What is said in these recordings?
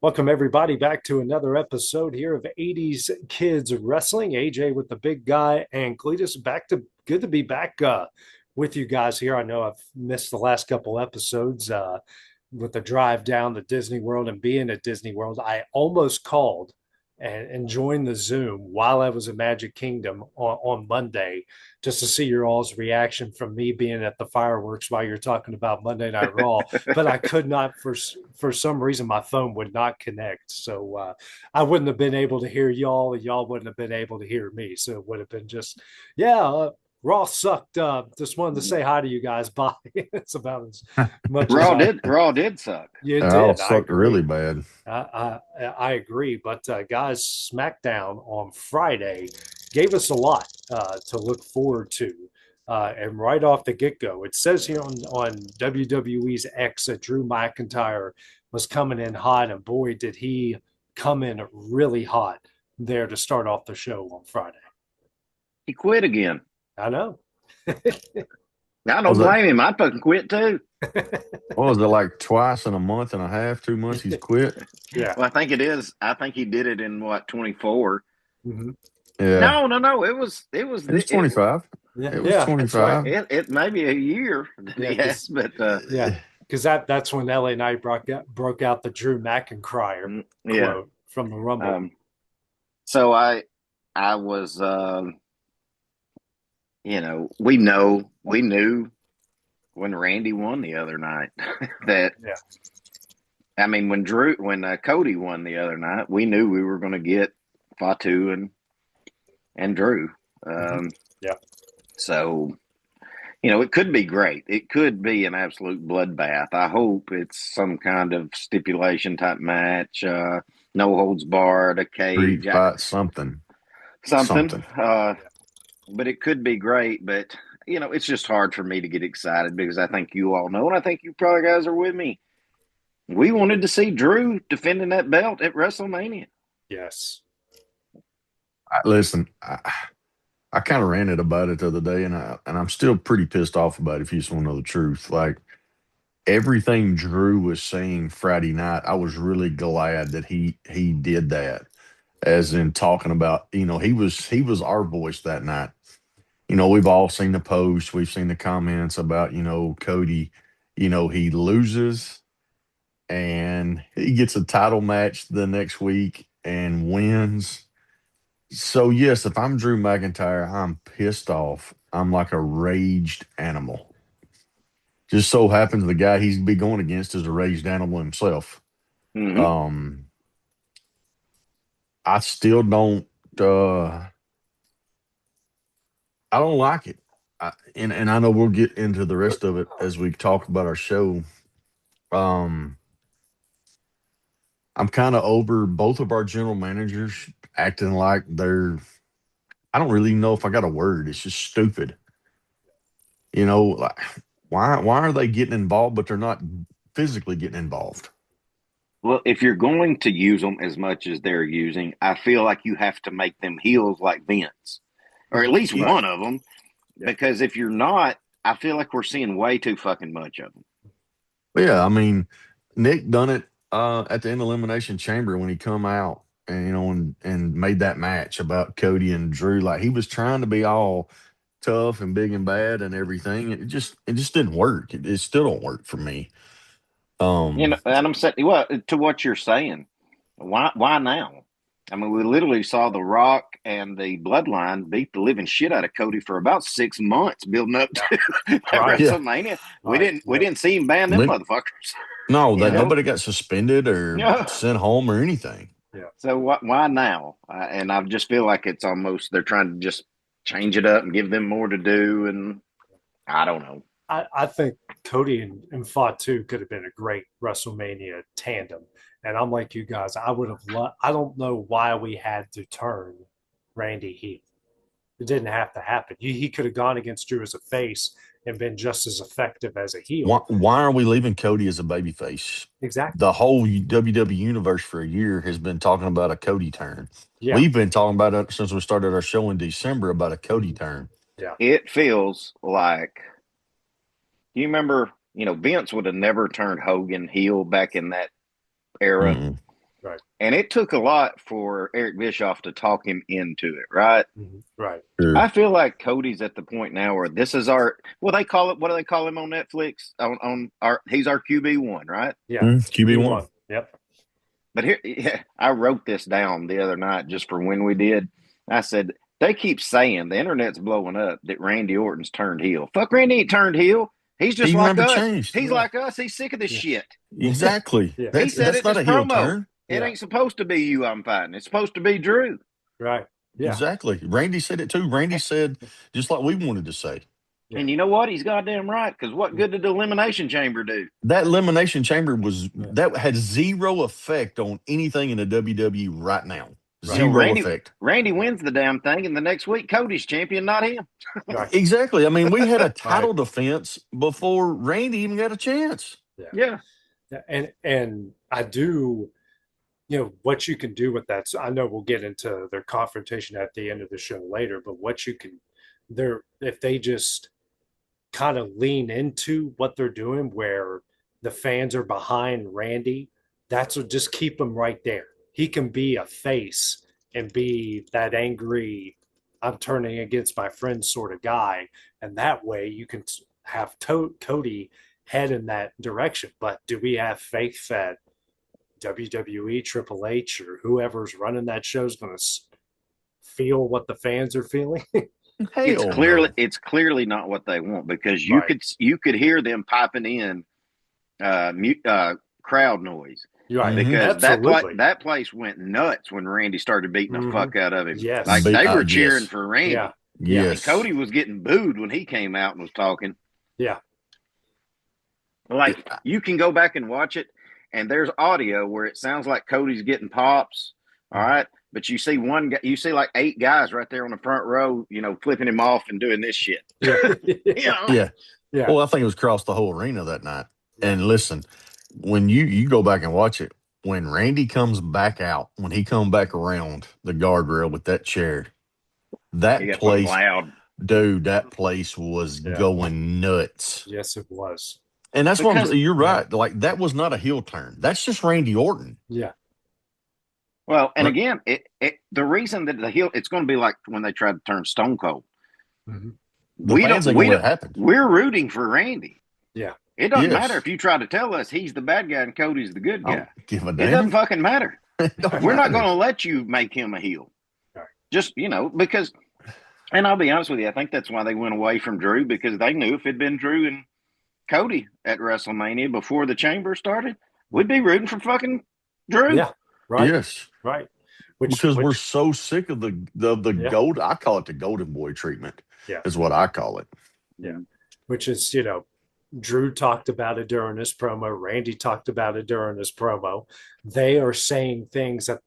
Welcome everybody back to another episode here of 80s Kids Wrestling. AJ with the big guy and Cletus back to good to be back with you guys here. I know I've missed the last couple episodes with the drive down to Disney World and being at Disney World. I almost called and joined the Zoom while I was at Magic Kingdom on Monday just to see your all's reaction from me being at the fireworks while you're talking about Monday Night Raw, but I could not for some reason my phone would not connect. So I wouldn't have been able to hear y'all, and y'all wouldn't have been able to hear me. So it would have been just, yeah, Raw sucked. Just wanted to say hi to you guys. Bye. It's about as much as I. Raw did suck. You Oh, did. I sucked really agree. bad. I agree. But guys, SmackDown on Friday gave us a lot to look forward to. And right off the get go, it says here on WWE's X that Drew McIntyre was coming in hot. And boy, did he come in really hot there to start off the show on Friday. He quit again. I know. I Was don't it blame him. I'd fucking quit too. what was it like twice in a month and a half, 2 months he's quit? Yeah. Well, I think it is. I think he did it in what 24. Mm-hmm. Yeah. No. It was It was 25. Yeah. It was Yeah. That's right. 25. it may be a year. Yeah. Yes, but Yeah. Because that's when LA Knight broke out the Drew McIntyre yeah. quote from the Rumble. So I was we knew when Randy won the other night that Yeah. I mean when Cody won the other night, we knew we were going to get Fatu and Drew. Yeah. So it could be great. It could be an absolute bloodbath. I hope it's some kind of stipulation type match, no holds barred, a Street cage, fight, something. something. Something. But it could be great. But it's just hard for me to get excited because I think you all know, and I think you probably guys are with me. We wanted to see Drew defending that belt at WrestleMania. Yes. Listen, I kind of ranted about it the other day, and I'm still pretty pissed off about it, if you just want to know the truth. Like everything Drew was saying Friday night, I was really glad that he did that. As in talking about, he was our voice that night. We've all seen the posts, we've seen the comments about, Cody, he loses and he gets a title match the next week and wins. So yes, if I'm Drew McIntyre, I'm pissed off. I'm like a raged animal. Just so happens the guy he's be going against is a raged animal himself. Mm-hmm. Um, I still don't. I don't like it. And I know we'll get into the rest of it as we talk about our show. Um, I'm kind of over both of our general managers acting like they're. I don't really know if I got a word. It's just stupid. Like why are they getting involved, but they're not physically getting involved? Well, if you're going to use them as much as they're using, I feel like you have to make them heels like Vince, or at least Right. one of them. Yeah. Because if you're not, I feel like we're seeing way too fucking much of them. But yeah, I mean, Nick done it at the end of Elimination Chamber when he come out and and made that match about Cody and Drew. Like he was trying to be all tough and big and bad and everything. It just didn't work. It still don't work for me. Um, And I'm saying, well, to what you're saying, why now? I mean, we literally saw The Rock and the Bloodline beat the living shit out of Cody for about 6 months, building up to Right. yeah, WrestleMania. Right. We didn't see him ban them Lin- motherfuckers. no, You that know, nobody got suspended or yeah. sent home or anything. Yeah. So why now? And I just feel like it's almost they're trying to just change it up and give them more to do, and I don't know. I think Cody and Fatu could have been a great WrestleMania tandem. And I'm like you guys, I would have loved, I don't know why we had to turn Randy heel. It didn't have to happen. He could have gone against Drew as a face and been just as effective as a Why, heel. why are we leaving Cody as a babyface? Exactly. The whole WWE universe for a year has been talking about a Cody turn. Yeah. We've been talking about it since we started our show in December about a Cody turn. Yeah. It feels like you remember, Vince would have never turned Hogan heel back in that era. Mm-mm. Right. And it took a lot for Eric Bischoff to talk him into it, right? Right. Sure. I feel like Cody's at the point now where this is our what they call it. What do they call him on Netflix? On our he's our QB1, right? Yeah. QB1. Yep. But here, yeah, I wrote this down the other night just for when we did. I said they keep saying the internet's blowing up that Randy Orton's turned heel. Fuck, Randy ain't turned heel. He's just He like never us. changed. He's like us. He's sick of this shit. Exactly. Yeah. He said That's it not in a his heel promo. turn. It Yeah. ain't supposed to be you I'm fighting. It's supposed to be Drew. Right. Yeah. Exactly. Randy said it too. Randy said just like we wanted to say. Yeah. And you know what? He's goddamn right. Because what good did the Elimination Chamber do? That elimination chamber that had zero effect on anything in the WWE right now. Right. Zero Randy- effect. Randy wins the damn thing, and the next week Cody's champion, not him. Right. Exactly. I mean, we had a title defense before Randy even got a chance. Yeah. And I do, what you can do with that. So I know we'll get into their confrontation at the end of the show later, but what you can, if they just kind of lean into what they're doing, where the fans are behind Randy, that's what just keep him right there. He can be a face and be that angry, I'm turning against my friend sort of guy. And that way you can have Cody head in that direction. But do we have faith that WWE, Triple H, or whoever's running that show is going to feel what the fans are feeling? It's clearly not what they want, because you could hear them piping in crowd noise. Right. Because that place went nuts when Randy started beating the fuck out of him. Yes. Like they were cheering for Randy. Yeah. Yes. And Cody was getting booed when he came out and was talking. Yeah. Like you can go back and watch it, and there's audio where it sounds like Cody's getting pops. All right. But you see one guy, you see like 8 guys right there on the front row, flipping him off and doing this shit. Yeah. Well, I think it was across the whole arena that night. And listen, when you go back and watch it, when Randy comes back out, when he come back around the guardrail with that chair, that place, loud. Dude, that place was going nuts. Yes, it was. And that's what you're right. Like that was not a heel turn. That's just Randy Orton. Yeah. Well, and again, the reason that the heel, it's going to be like when they tried to turn Stone Cold. Mm-hmm. We're rooting for Randy. Yeah. It doesn't matter if you try to tell us he's the bad guy and Cody's the good guy. Give a it damn. doesn't fucking matter. We're not going to let you make him a heel. Right. Just, because, and I'll be honest with you, I think that's why they went away from Drew, because they knew if it'd been Drew and Cody at WrestleMania before the Chamber started, we'd be rooting for fucking Drew. Yeah. Right. Yes. Right. Because we're so sick of the gold. I call it the golden boy treatment. Yeah. Is what I call it. Yeah. Which is, Drew talked about it during his promo. Randy talked about it during his promo. They are saying things that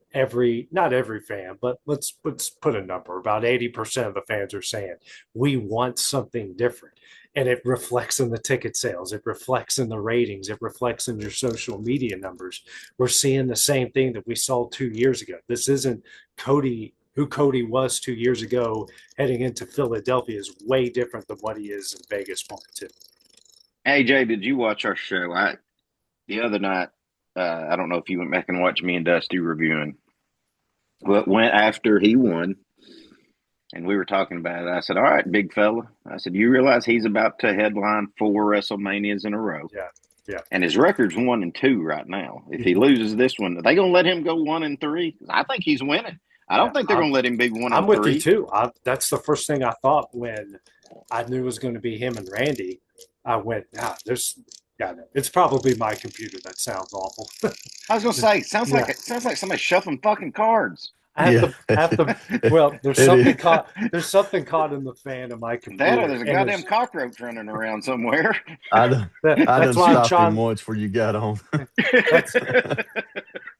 not every fan, but let's put a number. About 80% of the fans are saying, we want something different. And it reflects in the ticket sales. It reflects in the ratings. It reflects in your social media numbers. We're seeing the same thing that we saw 2 years ago. This isn't Cody. Who Cody was 2 years ago heading into Philadelphia is way different than what he is in Vegas Part 2. AJ, did you watch our show? The other night, I don't know if you went back and watched me and Dusty reviewing. But went after he won, and we were talking about it. I said, all right, big fella. I said, you realize he's about to headline 4 WrestleManias in a row. Yeah. Yeah. And his record's 1-2 right now. If he loses this one, are they going to let him go 1-3? I think he's winning. I don't think they're going to let him be 1-3. I'm with you too. That's the first thing I thought when I knew it was going to be him and Randy. I went, it's probably my computer that sounds awful. I was going to say, sounds like somebody shuffling fucking cards. Well, there's something caught in the fan of my computer. There's a goddamn cockroach running around somewhere. I done stopped him once before you got on.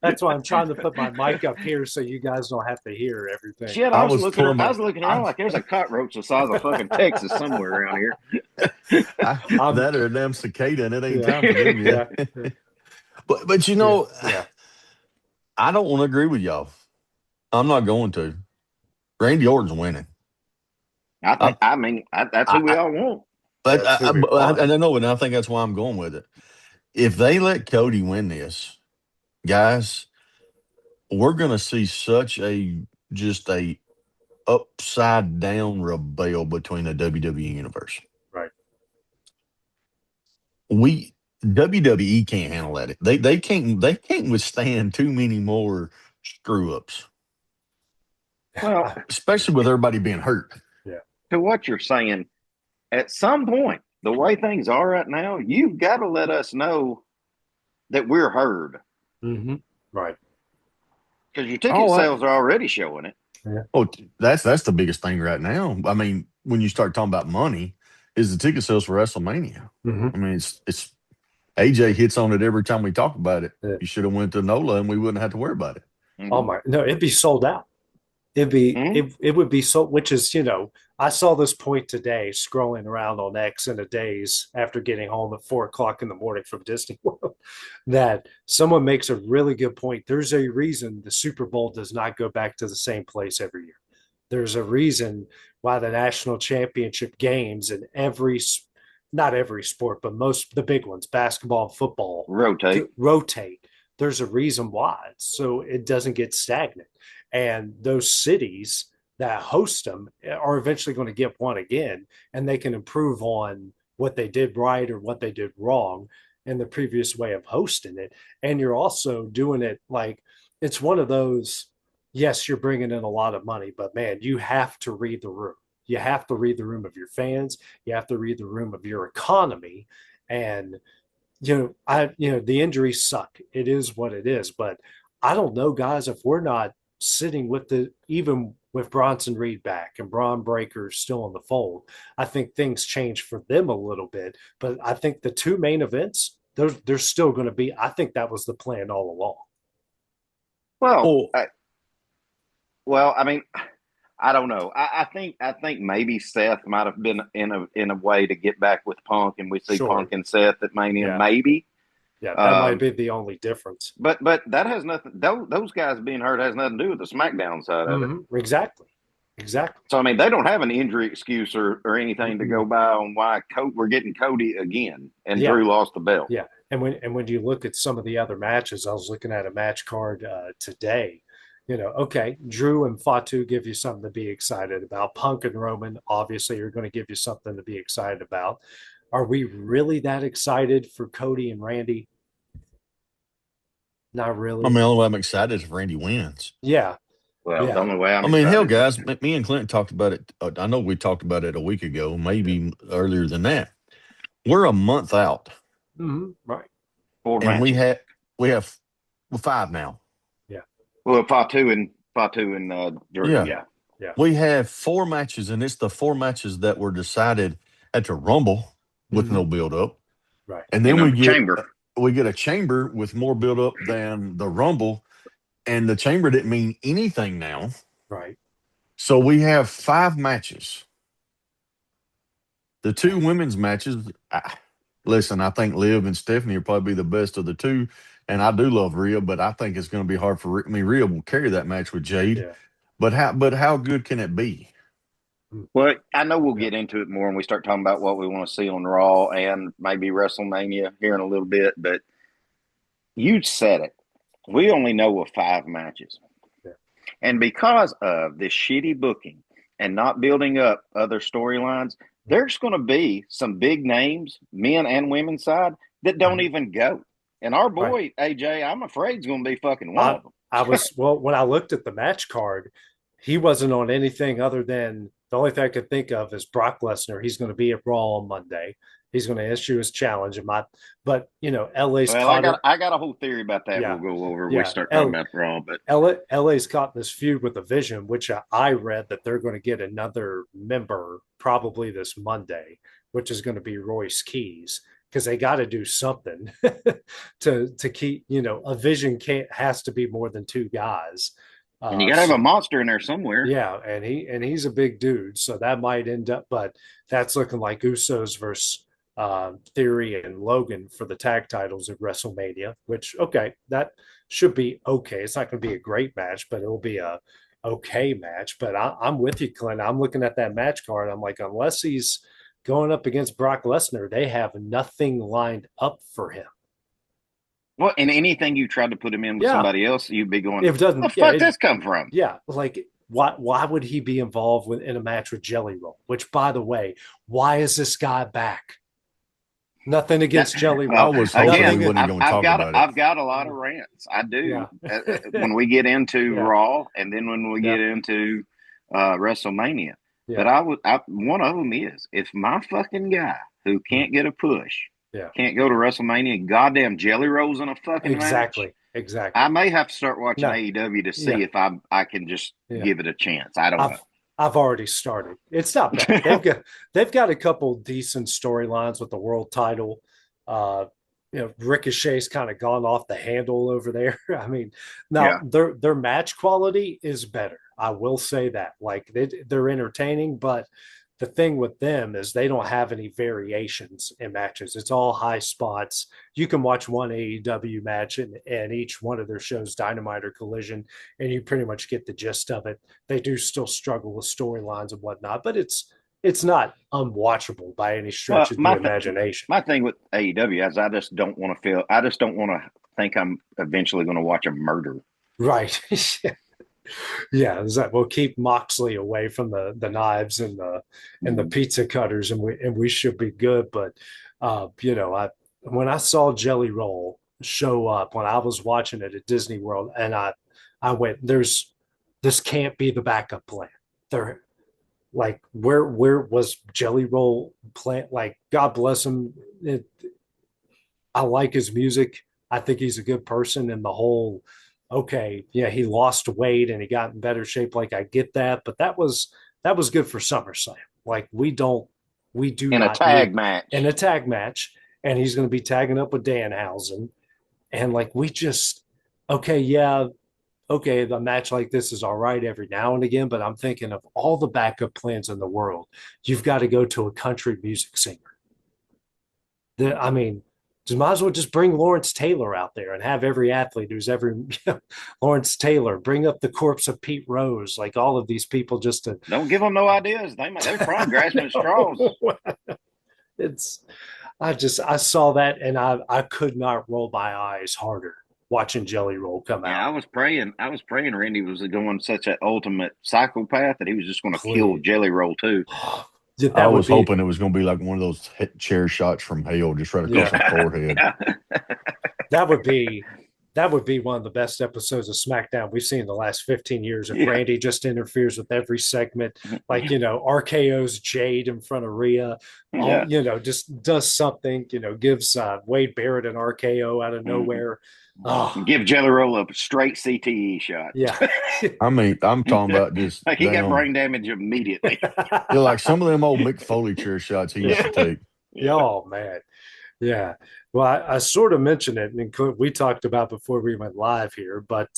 That's why I'm trying to put my mic up here so you guys don't have to hear everything. Shit, I was looking around like there's a cockroach the size of fucking Texas somewhere around here. That or a damn cicada, and it ain't time for them yet. But I don't want to agree with y'all. I'm not going to. Randy Orton's winning. That's who we all want. But I know, and I think that's why I'm going with it. If they let Cody win this, guys, we're gonna see such a just a upside down rebel between the WWE universe. Right. We WWE can't handle that. They can't withstand too many more screw ups, Well, especially with everybody being hurt. Yeah. to what you're saying, at some point, the way things are right now, you've got to let us know that we're heard Mm-hmm. Right. because your ticket Oh, sales are already showing it. Yeah. oh, that's the biggest thing right now. I mean, when you start talking about money, is the ticket sales for WrestleMania. Mm-hmm. I mean, it's AJ hits on it every time we talk about it. Yeah. You should have went to NOLA and we wouldn't have to worry about it. Oh my, no, it'd be sold out. It'd be Mhm. it would be so, which is, I saw this point today scrolling around on X in a daze after getting home at 4 o'clock in the morning from Disney World, that someone makes a really good point. There's a reason the Super Bowl does not go back to the same place every year. There's a reason why the national championship games in not every sport, but most the big ones, basketball and football, Rotate. rotate. There's a reason why, so it doesn't get stagnant. And those cities that host them are eventually going to get one again, and they can improve on what they did right or what they did wrong in the previous way of hosting it. And you're also doing it like it's one of those, yes, you're bringing in a lot of money, but man, you have to read the room. You have to read the room of your fans. You have to read the room of your economy. And the injuries suck. It is what it is. But I don't know, guys, if we're not sitting with even with Bronson Reed back and Braun Breaker still in the fold, I think things change for them a little bit. But I think the two main events, they're still going to be. I think that was the plan all along. Well, Oh, I mean, I don't know. I think maybe Seth might have been in a way to get back with Punk, and we see Sure. Punk and Seth at Mania, Yeah. maybe. Yeah, that might be the only difference. But that has nothing. Those guys being hurt has nothing to do with the SmackDown side of it. Exactly. So I mean, they don't have an injury excuse or anything to go by on why we're getting Cody again, and Yeah. Drew lost the belt. Yeah, and when you look at some of the other matches, I was looking at a match card today. Okay, Drew and Fatu give you something to be excited about. Punk and Roman obviously are going to give you something to be excited about. Are we really that excited for Cody and Randy? Not I really. mean, the only way I'm excited is if Randy wins. Yeah, Well, Yeah. the only way I mean, hell, guys, me and Clint talked about it. I know we talked about it a week ago, maybe earlier than that. We're a month out, right. four and we matches. have 5 now. Well, Fatu and Drew. Yeah. Yeah. We have 4 matches, and it's the 4 matches that were decided at the Rumble with no build up, Right. and then And we a get chamber. we get a chamber with more build up than the Rumble, and the chamber didn't mean anything now. Right. So we have 5 matches. The 2 women's matches. Listen, I think Liv and Stephanie are probably the best of the 2, and I do love Rhea, but I think it's going to be hard for Rhea will carry that match with Jade. Yeah. But how good can it be? Well, I know we'll get into it more when we start talking about what we want to see on Raw and maybe WrestleMania here in a little bit. But you said it. We only know of 5 matches. Yeah. And because of this shitty booking and not building up other storylines, there's going to be some big names, men and women's side, that don't even go. And our boy, AJ, I'm afraid is going to be fucking one of them. When I looked at the match card, he wasn't on anything other than the only thing I could think of is Brock Lesnar. He's going to be at Raw on Monday. He's going to issue his challenge. But LA's well, I got a whole theory about that. Yeah. We'll go over. Yeah. We start talking about Raw, but LA's caught in this feud with the Vision, which I read that they're going to get another member probably this Monday, which is going to be Royce Keys, because they got to do something to keep, a Vision has to be more than 2 guys. And you got to have a monster in there somewhere. Yeah, and he's a big dude, so that might end up. But that's looking like Usos versus Theory and Logan for the tag titles at WrestleMania. Which that should be okay. It's not going to be a great match, but it'll be a okay match. But I'm with you, Clint. I'm looking at that match card. I'm like, unless he's going up against Brock Lesnar, they have nothing lined up for him. Well, and anything you tried to put him in with Yeah, somebody else, you'd be going, it "The doesn't. Yeah, fuck this come from?" yeah. Like why would he be involved in a match with Jelly Roll? Which, by the way, why is this guy back? Nothing That against Jelly I well, Roll. was hoping he Nothing. again, wasn't going to talk about it. I've got a lot of rants. I do Yeah. when we get into Yeah. Raw, and then when we Yeah. get into WrestleMania. But Yeah. one of them is if my fucking guy who can't get a push Yeah. can't go to WrestleMania, goddamn Jelly Rolls in a fucking match. Exactly. Exactly. I may have to start watching No. AEW to Yeah. see if I can just Yeah. give it a chance. I don't know. I've already started. It's not bad. They've got a couple decent storylines with the world title. Uh, Ricochet's kind of gone off the handle over there. I mean, now Yeah. their match quality is better. I will say that. Like they're entertaining, but the thing with them is they don't have any variations in matches. It's all high spots. You can watch one AEW match and each one of their shows, Dynamite or Collision, and you pretty much get the gist of it. They do still struggle with storylines and whatnot, but it's not unwatchable by any Well, stretch of the imagination. my thing with AEW is I just don't want to feel. I just don't want to think I'm eventually going to watch a murder. Right. Yeah, is that we'll keep Moxley away from the knives and the pizza cutters, and we should be good. But I when I saw Jelly Roll show up when I was watching it at Disney World, and I went, this can't be the backup plan. There, like where was Jelly Roll plan? Like God bless him. I like his music. I think he's a good person, and the whole okay, yeah, he lost weight and he got in better shape. Like I get that, but that was good for SummerSlam. Like we do In a not need tag match. in a tag match, and he's going to be tagging up with Danhausen, and like we just okay, yeah, okay, the match like this is all right every now and again, but I'm thinking of all the backup plans in the world. You've got to go to a country music singer. I mean, just might as well just bring Lawrence Taylor out there and have every athlete who's ever Lawrence Taylor, bring up the corpse of Pete Rose, like all of these people just to Don't give them no ideas. They're probably grasping at straws. It's I saw that and I could not roll my eyes harder watching Jelly Roll come Yeah, out. I was praying Randy was going such an ultimate psychopath that he was just going to kill Please. Jelly Roll too. That I would was be hoping it was going to be like one of those chair shots from hell, just right across Yeah. the forehead. that would be one of the best episodes of SmackDown we've seen in the last 15 years. If Yeah. Randy just interferes with every segment, like RKO's Jade in front of Rhea, Yeah. just does something, gives Wade Barrett an RKO out of nowhere. Oh, Give Jelly Roll a straight CTE shot. yeah. I mean, I'm talking about just Like he got damn, brain damage immediately. like some of them old Mick Foley chair shots he used to take. Oh man. Yeah. Well, I sort of mentioned it, and we talked about before we went live here, but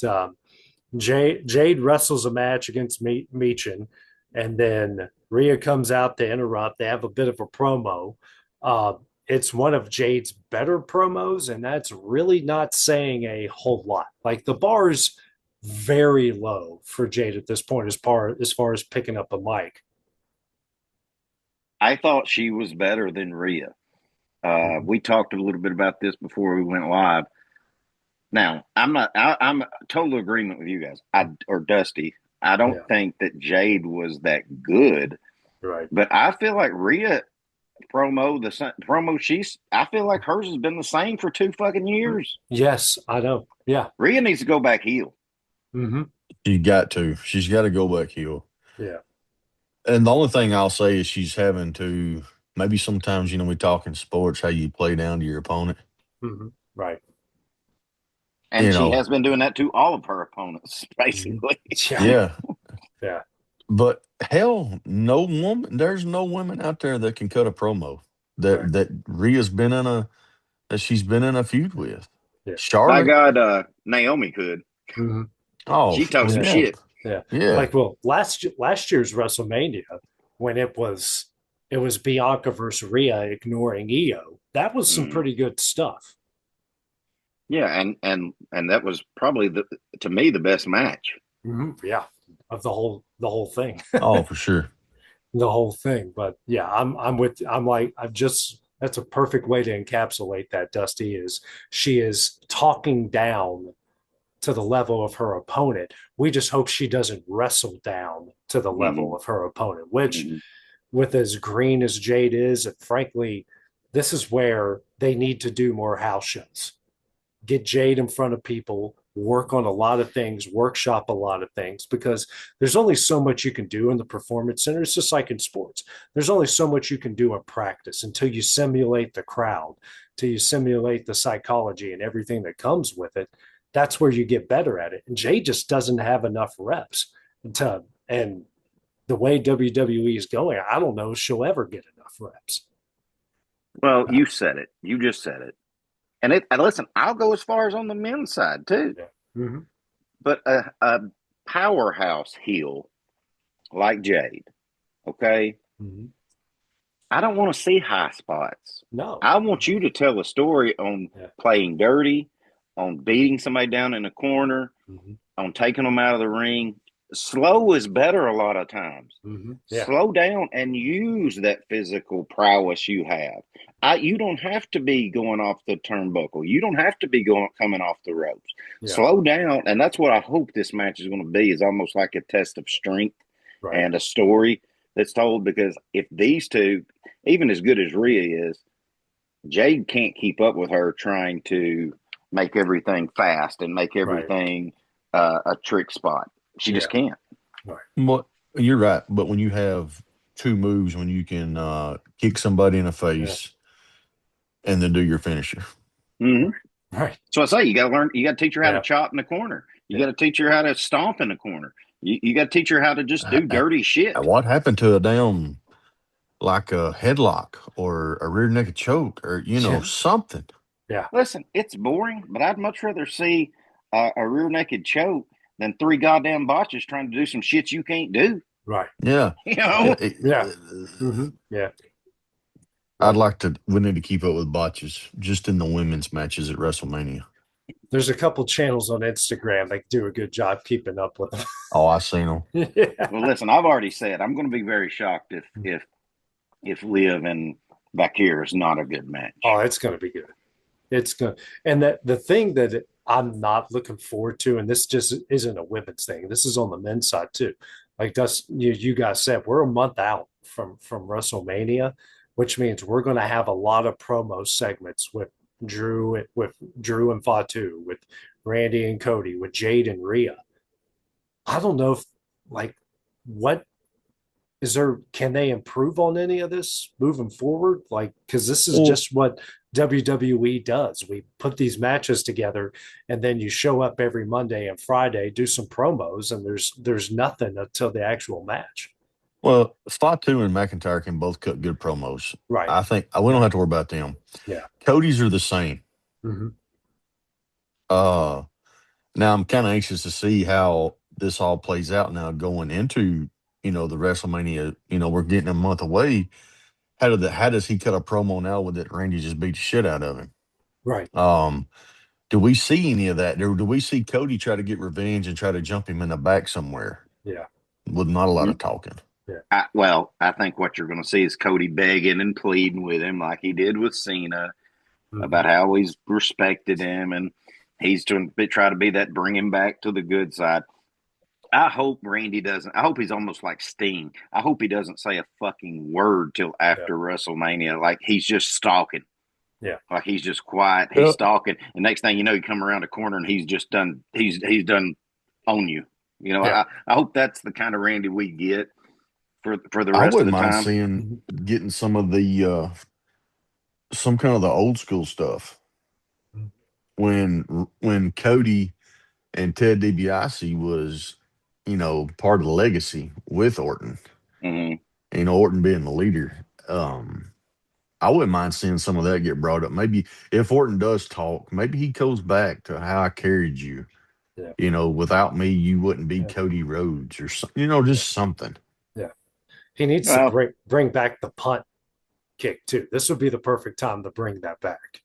Jade wrestles a match against Meechin, and then Rhea comes out to interrupt. They have a bit of a promo. Uh, it's one of Jade's better promos, and that's really not saying a whole lot. Like the bar's very low for Jade at this point, as far as picking up a mic. I thought she was better than Rhea. We talked a little bit about this before we went live. Now, I'm total agreement with you guys. Or Dusty. I don't think that Jade was that good, Right. but I feel like Rhea I feel like hers has been the same for 2 fucking years. Yes, I know. Yeah. Rhea needs to go back heel. Mm-hmm. She's got to go back heel. Yeah. And the only thing I'll say is she's having to, maybe sometimes, we talk in sports, how you play down to your opponent. Mm-hmm. Right. And she has been doing that to all of her opponents, basically. Yeah. Yeah. But hell, there's no women out there that can cut a promo that Rhea's been that she's been in a feud with. Yeah. By Charlotte. God, Naomi could. Mm-hmm. Oh, she talks some shit. Yeah. Yeah. Like, well, last year's WrestleMania, when it was Bianca versus Rhea ignoring Io, that was some pretty good stuff. Yeah, and that was probably to me the best match. Mm-hmm. Yeah, of the whole thing. Oh, for sure. The whole thing. But yeah, I'm like I've just That's a perfect way to encapsulate that, Dusty, is she is talking down to the level of her opponent. We just hope she doesn't wrestle down to the level Mm-hmm. of her opponent, which Mm-hmm. with as green as Jade is, and frankly, this is where they need to do more house shows. Get Jade in front of people, work on a lot of things, workshop a lot of things, because there's only so much you can do in the performance center. It's just like in sports. There's only so much you can do in practice until you simulate the crowd, until you simulate the psychology and everything that comes with it. That's where you get better at it. And Jade just doesn't have enough reps to, and the way WWE is going, I don't know if she'll ever get enough reps. Well, you said it. You just said it. And listen, I'll go as far as on the men's side too. Yeah. Mm-hmm. But a powerhouse heel like Jade, okay? Mm-hmm. I don't want to see high spots. No. I want you to tell a story on playing dirty, on beating somebody down in the corner, mm-hmm. on taking them out of the ring. Slow is better a lot of times. Mm-hmm. Yeah. Slow down and use that physical prowess you have. You don't have to be going off the turnbuckle. You don't have to be coming off the ropes. Yeah. Slow down, and that's what I hope this match is going to be. Is almost like a test of strength and a story that's told. Because if these two, even as good as Rhea is, Jade can't keep up with her trying to make everything fast and make everything a trick spot. She just can't. Right. Well, you're right. But when you have two moves, when you can kick somebody in the face and then do your finisher. Mm-hmm. Right. So I say you got to learn. You got to teach her how to chop in the corner. You got to teach her how to stomp in the corner. You got to teach her how to just do dirty shit. What happened to a damn like a headlock or a rear naked choke or something? Yeah. Listen, it's boring, but I'd much rather see a rear naked choke than 3 goddamn botches trying to do some shit you can't do. Right. Yeah. Yeah. Mm-hmm. Yeah. We need to keep up with botches just in the women's matches at WrestleMania. There's a couple channels on Instagram that do a good job keeping up with them. Oh, I've seen them. Well, listen, I've already said I'm going to be very shocked if Liv and Bakir is not a good match. Oh, it's going to be good. It's good. And the thing that I'm not looking forward to, and this just isn't a women's thing. This is on the men's side too. Like you guys said, we're a month out from WrestleMania, which means we're going to have a lot of promo segments with Drew and Fatu, with Randy and Cody, with Jade and Rhea. I don't know if what is there, can they improve on any of this moving forward? Because this is just what WWE does. We put these matches together and then you show up every Monday and Friday, do some promos, and there's nothing until the actual match. Well, Fatu and McIntyre can both cut good promos. Right. I think we don't have to worry about them. Yeah. Cody's are the same. Mm-hmm. Now I'm kind of anxious to see how this all plays out now going into, the WrestleMania. We're getting a month away. How does he cut a promo now with it? Randy just beat the shit out of him. Right. Do we see any of that? Do we see Cody try to get revenge and try to jump him in the back somewhere? Yeah. With not a lot of talking. Yeah. I think what you're going to see is Cody begging and pleading with him like he did with Cena about how he's respected him and he's try to be that bring him back to the good side. I hope Randy doesn't. I hope he's almost like Sting. I hope he doesn't say a fucking word till after WrestleMania. Like he's just stalking. Yeah. Like he's just quiet. He's stalking. And next thing you know, you come around the corner and he's just done. He's done on you. I hope that's the kind of Randy we get for the rest of the time. I wouldn't mind seeing getting some of the some kind of the old school stuff when Cody and Ted DiBiase was, part of the legacy with Orton. Mm-hmm. Orton being the leader. I wouldn't mind seeing some of that get brought up. Maybe if Orton does talk, maybe he goes back to how I carried you. Yeah. Without me, you wouldn't be Cody Rhodes or something. Just something. Yeah. He needs to bring back the punt kick too. This would be the perfect time to bring that back.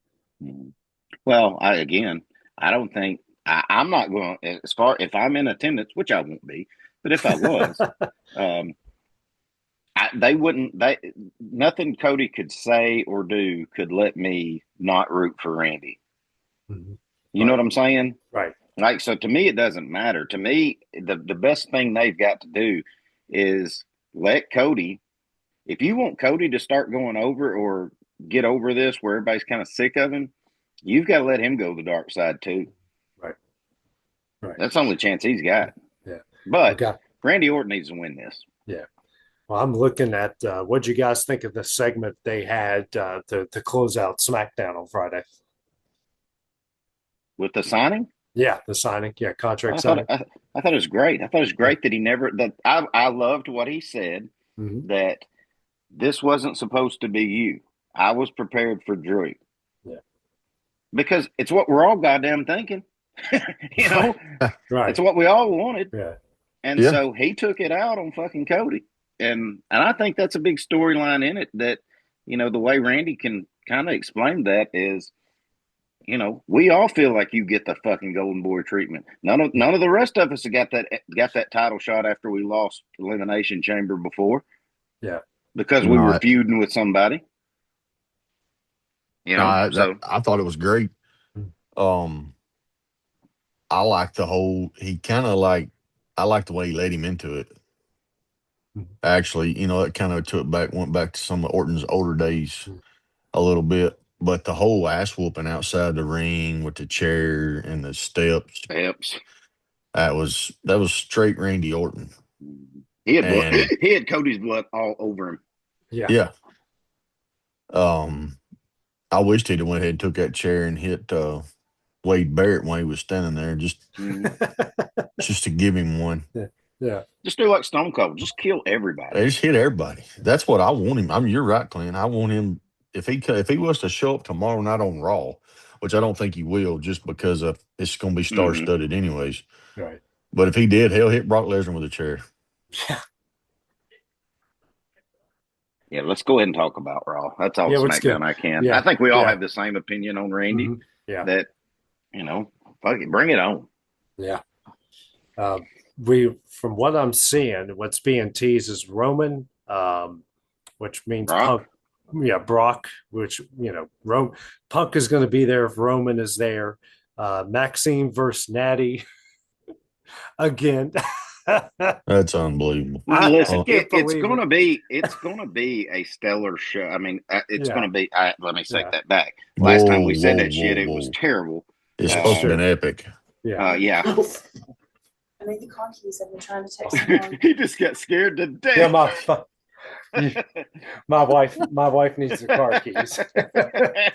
Well, I don't think I'm not going if I'm in attendance, which I won't be, but if I was, They wouldn't. Nothing Cody could say or do could let me not root for Randy. Mhm. You know Right. what I'm saying? Right. Like, so to me, it doesn't matter. To me, the best thing they've got to do is let Cody. If you want Cody to start going over or get over this, where everybody's kind of sick of him, you've got to let him go the dark side too. Right. Right. That's the only chance he's got. Yeah. But Okay. Randy Orton needs to win this. Yeah. Well, I'm looking at what you guys think of the segment they had to close out SmackDown on Friday. With the signing, Yeah, the signing. Yeah, contract I thought signing. I thought it was great. I thought it was Yeah. great that he never that I loved what he said, Mm-hmm. that this wasn't supposed to be you. I was prepared for Drew. Yeah. Because it's what we're all goddamn thinking. You know, Right. it's what we all wanted. Yeah. And Yeah. so he took it out on fucking Cody. And I think that's a big storyline in it, that, you know, the way Randy can kind of explain that is, you know, we all feel like you get the fucking golden boy treatment. None of the rest of us have got that title shot after we lost Elimination Chamber before, Yeah. because we were No, feuding with somebody. You no, know, so I thought it was great. Mm. Um, I like the whole. He kind of like. I like the way he led him into it. Mhm. Actually, you know, it kind of went back to some of Orton's older days Mhm. a little bit. But the whole ass whooping outside the ring with the chair and the steps, steps. that was straight Randy Orton. He had blood. And He had Cody's blood all over him. Yeah. yeah, um, I wished he'd have went ahead and took that chair and hit Wade Barrett when he was standing there, just to give him one. Yeah. Yeah. Just do like Stone Cold. Just kill everybody. They just hit everybody. That's what I want him. I mean, you're right, Clint. I want him if he was to show up tomorrow night on Raw, which I don't think he will, just because of it's going to be star Mhm. studded anyways. Right. But if he did, he'll hit Brock Lesnar with a chair. Yeah. Yeah, let's go ahead and talk about Raw. That's all Yeah, let's SmackDown go. I can. Yeah. I think we all Yeah. have the same opinion on Randy. Mhm. Yeah. That, you know, fuck it, bring it on. Yeah. From what I'm seeing, what's being teased is Roman, which means Brock? Punk. Yeah, Brock, which, Punk is going to be there if Roman is there. Maxine versus Natty again. That's unbelievable. I Listen, can't it's believe gonna it. be a stellar show. I mean, it's Yeah. gonna be. Let me take Yeah. that back. Last time Whoa, we said whoa, that shit, whoa, it was whoa. terrible. It's Yeah, supposed to sure. be epic. Yeah. Yeah. I think the car keys have been trying to text someone. He just got scared to death. Yeah, my wife needs the car keys.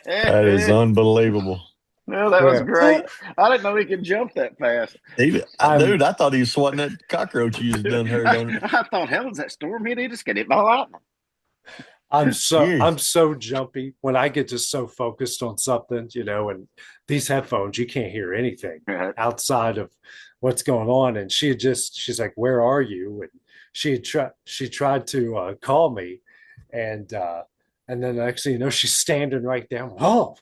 That is unbelievable. No, that was Yeah. great. I didn't know he could jump that fast. Dude, I thought he was swatting that cockroach you just done heard on it. I thought, hell, is that storm hit? He just got hit by lightning. I'm Jeez. so jumpy when I get just so focused on something, and these headphones, you can't hear anything outside of what's going on. And she's like, "Where are you?" And she tried to call me, and then next thing you know, she's standing right there. Oh,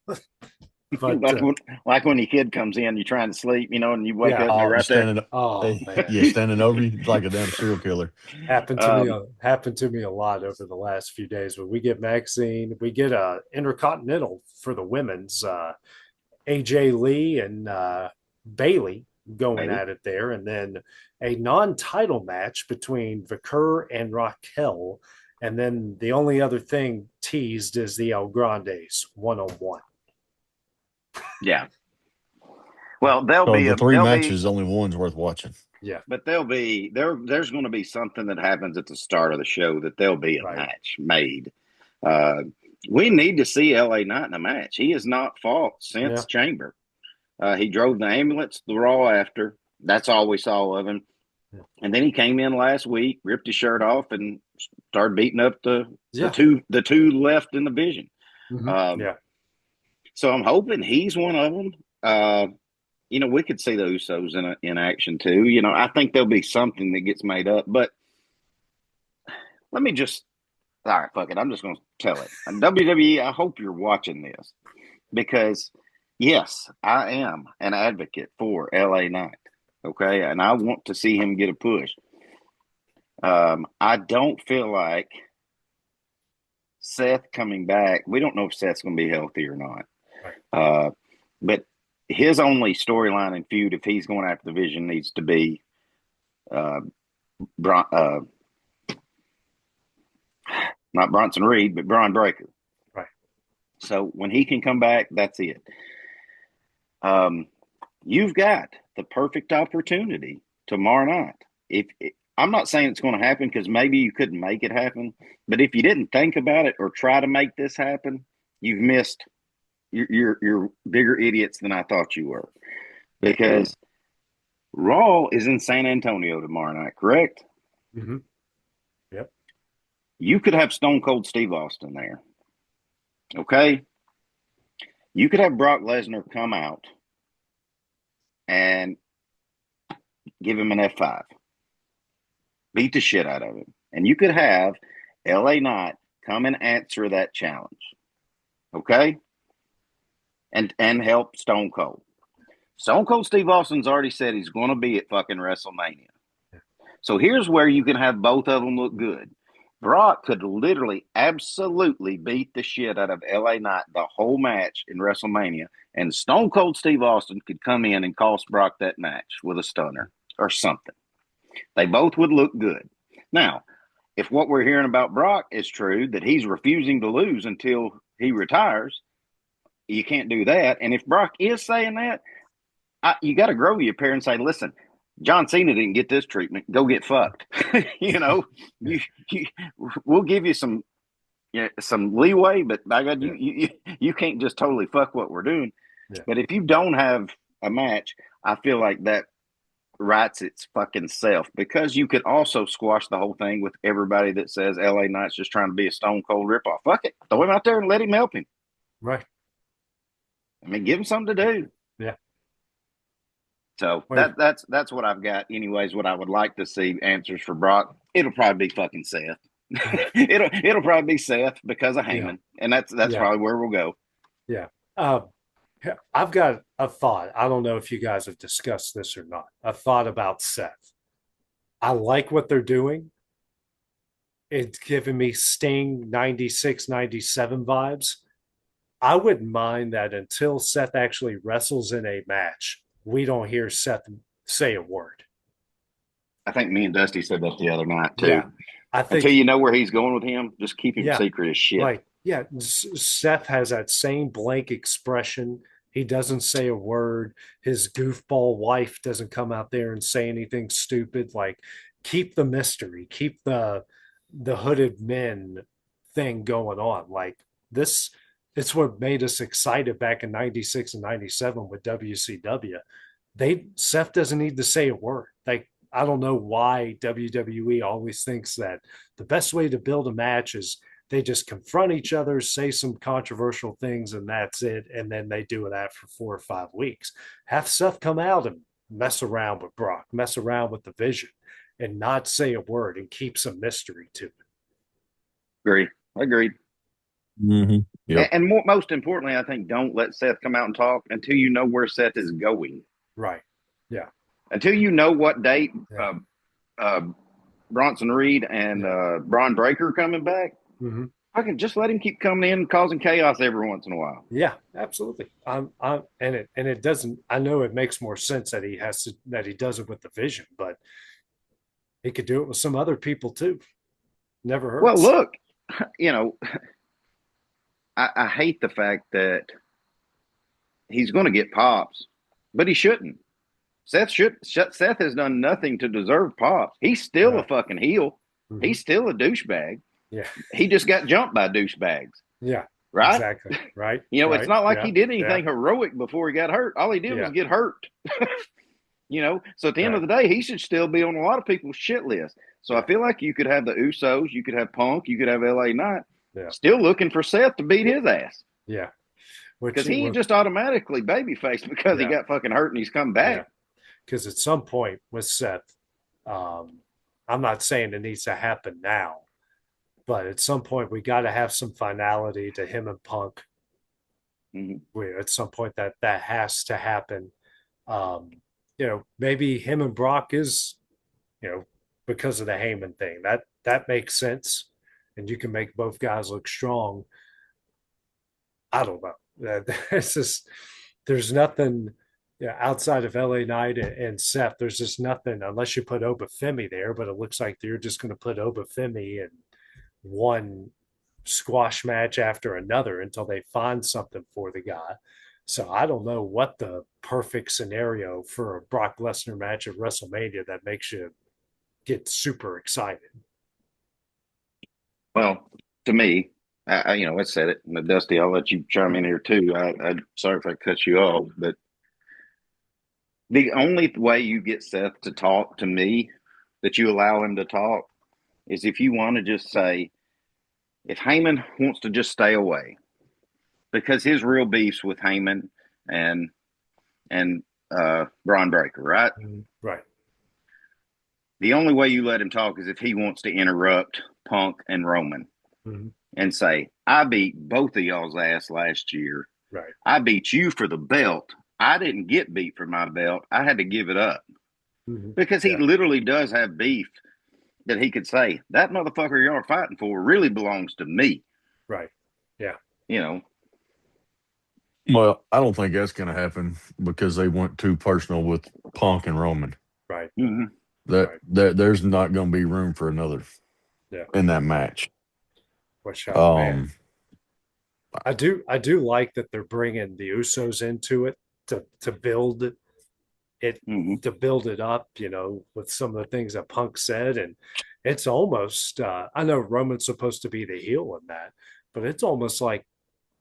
but like when your kid comes in, you're trying to sleep, and you wake up and they're right there. Standing, man. standing over you like a damn serial killer. Happened to me a lot over the last few days. When we get Maxine, we get a Intercontinental for the women's, AJ Lee and Bailey going at it there, and then a non-title match between Vicker and Raquel, and then the only other thing teased is the El Grandes one-on-one. Yeah. Well, the three matches, only one's worth watching. Yeah. But there's going to be something that happens at the start of the show that there'll be a match made. We need to see LA Knight in a match. He has not fought since Chamber. He drove the ambulance the Raw after. That's all we saw of him. Yeah. And then he came in last week, ripped his shirt off, and started beating up the two left in the Vision. Mm-hmm. So I'm hoping he's one of them. We could see the Usos in action too. I think there'll be something that gets made up. But let me just, all right, fuck it. I'm just going to tell it. And WWE, I hope you're watching this, because yes, I am an advocate for LA Knight. Okay, and I want to see him get a push. I don't feel like Seth coming back, we don't know if Seth's going to be healthy or not. Right. But his only storyline and feud, if he's going after the division, needs to be not Bronson Reed, but Braun Breaker. Right. So when he can come back, that's it. You've got the perfect opportunity tomorrow night. I'm not saying it's going to happen because maybe you couldn't make it happen, but if you didn't think about it or try to make this happen, you've missed. You're bigger idiots than I thought you were, because Raw is in San Antonio tomorrow night, correct? Mm-hmm. Yep. You could have Stone Cold Steve Austin there. Okay? You could have Brock Lesnar come out and give him an F5. Beat the shit out of him. And you could have LA Knight come and answer that challenge. Okay? And help Stone Cold. Stone Cold Steve Austin's already said he's going to be at fucking WrestleMania. So here's where you can have both of them look good. Brock could literally absolutely beat the shit out of LA Knight the whole match in WrestleMania, and Stone Cold Steve Austin could come in and cost Brock that match with a stunner or something. They both would look good. Now, if what we're hearing about Brock is true, that he's refusing to lose until he retires, you can't do that. And if Brock is saying that, you got to grow your pair and say, listen, John Cena didn't get this treatment. Go get fucked. We'll give you some leeway, but by God, you can't just totally fuck what we're doing. Yeah. But if you don't have a match, I feel like that writes its fucking self, because you could also squash the whole thing with everybody that says LA Knight's just trying to be a Stone Cold ripoff. Fuck it. Throw him out there and let him help him. Right. I mean, give him something to do. Yeah. So that's what I've got. Anyways, what I would like to see answers for Brock, it'll probably be fucking Seth. it'll probably be Seth because of Heyman, and that's probably where we'll go. Yeah. I've got a thought. I don't know if you guys have discussed this or not. A thought about Seth. I like what they're doing. It's giving me Sting 96, 97 vibes. I wouldn't mind that until Seth actually wrestles in a match, we don't hear Seth say a word. I think me and Dusty said that the other night too. Yeah, I think until you know where he's going with him, just keep him secret as shit. Like, Seth has that same blank expression. He doesn't say a word. His goofball wife doesn't come out there and say anything stupid. Like, keep the mystery, keep the hooded men thing going on. Like this, it's what made us excited back in 96 and 97 with WCW. Seth doesn't need to say a word. Like, I don't know why WWE always thinks that the best way to build a match is they just confront each other, say some controversial things, and that's it. And then they do that for 4 or 5 weeks. Have Seth come out and mess around with Brock, mess around with the Vision, and not say a word and keep some mystery to it. Agreed. Mm-hmm. Yep. And most importantly, I think don't let Seth come out and talk until you know where Seth is going. Right. Yeah. Until you know what date Bronson Reed and Braun Breaker coming back. Mm-hmm. I can just let him keep coming in, causing chaos every once in a while. Yeah, absolutely. And it doesn't. I know it makes more sense that he does it with the Vision, but he could do it with some other people too. Never hurts. Well, look, I hate the fact that he's going to get pops, but he shouldn't. Seth has done nothing to deserve pops. He's still a fucking heel. Mm-hmm. He's still a douchebag. Yeah. He just got jumped by douchebags. Yeah. Right? Exactly. Right. It's not like he did anything heroic before he got hurt. All he did was get hurt. So at the end of the day, he should still be on a lot of people's shit list. So I feel like you could have the Usos, you could have Punk, you could have LA Knight still looking for Seth to beat his ass. Yeah. Because he ain't just automatically babyface because he got fucking hurt and he's come back. Because at some point with Seth, I'm not saying it needs to happen now, but at some point we got to have some finality to him and Punk. Mm-hmm. At some point that has to happen. Maybe him and Brock is, because of the Heyman thing. That makes sense. and you can make both guys look strong. I don't know. It's just there's nothing, yeah, outside of LA Knight and Seth. There's just nothing unless you put Obafemi there. But it looks like they're just going to put Obafemi in one squash match after another until they find something for the guy. So I don't know what the perfect scenario for a Brock Lesnar match at WrestleMania that makes you get super excited. Well, to me, I said it, but Dusty, I'll let you chime in here too. Sorry if I cut you off, but the only way you get Seth to talk to me, that you allow him to talk, is if you want to just say, if Heyman wants to just stay away, because his real beefs with Heyman and Braun Breaker, right? Right. The only way you let him talk is if he wants to interrupt Punk and Roman and say, I beat both of y'all's ass last year. Right. I beat you for the belt. I didn't get beat for my belt. I had to give it up. Because he literally does have beef that he could say, that motherfucker y'all are fighting for really belongs to me. Right. Yeah. You know. Well, I don't think that's going to happen because they went too personal with Punk and Roman. Right. That there's not going to be room for another in that match. Man. I do like that they're bringing the Usos into it to build it to build it up, with some of the things that Punk said. And it's almost I know Roman's supposed to be the heel in that, but it's almost like